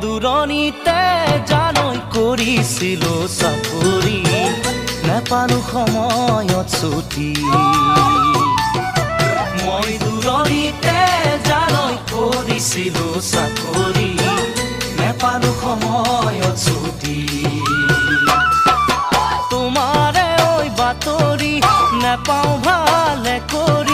দূৰণিতে জানৈ কৰিছিলো চাকৰি নেপালো সময়ত ছুটি মই দূৰণিতে জানৈ কৰিছিলো চাকৰি নেপালো সময়ত ছুটি তোমাৰে ঐ বাতৰি নেপাওঁ ভালে কৰি